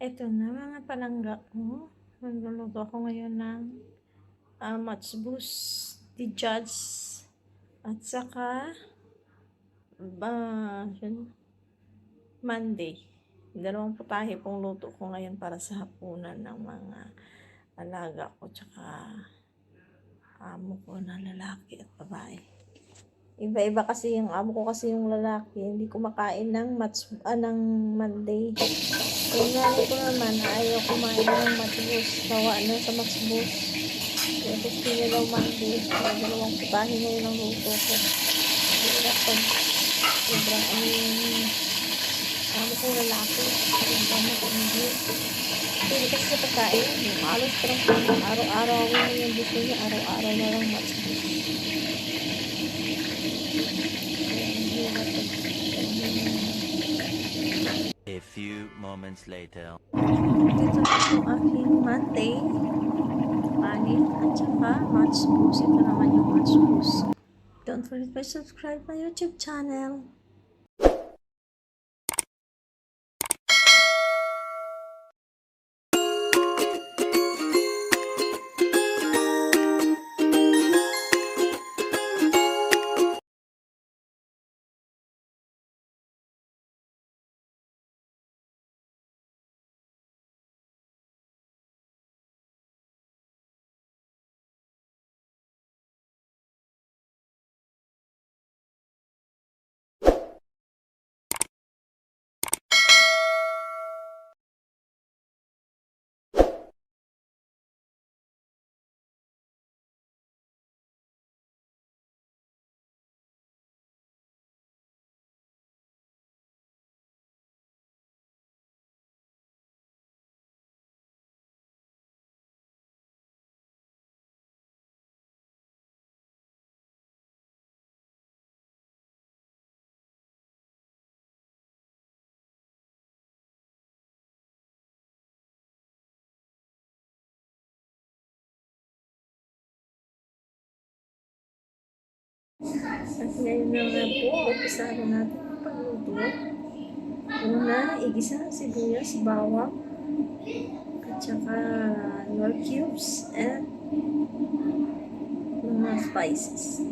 Eto na mga palangga ko. Magluluto ako ngayon ng matchbus di Judge at saka Monday. Dalawang putahe pong luto ko ngayon para sa hapunan ng mga alaga ko tsaka amo ko na lalaki at babae. Iba-iba kasi yung amo ko kasi yung lalaki, hindi kumakain ng ng Monday. Yung nanay ko naman, ayaw kumain ng matchbus. Sawa na sa matchbus. Kaya gusto niya daw Monday. Kaya dalawang putahe ngayon ang luto ko. Hirap pag sobrang yung amo ko lalaki. Yung gamot, hindi. Hindi kasi sa pagkain. Yung alos parang araw-araw yung gusto niya. Araw-araw na lang matchbus. A few moments later. Dito po yung aking Monday. Kanin at saka matchbus. Ito naman yung matchbus. Don't forget to subscribe my YouTube channel. At ngayon na nga po, umpisa natin ang pagluto. Una, igisa ang sibuyas, bawang, at saka nor cubes, and mga spices.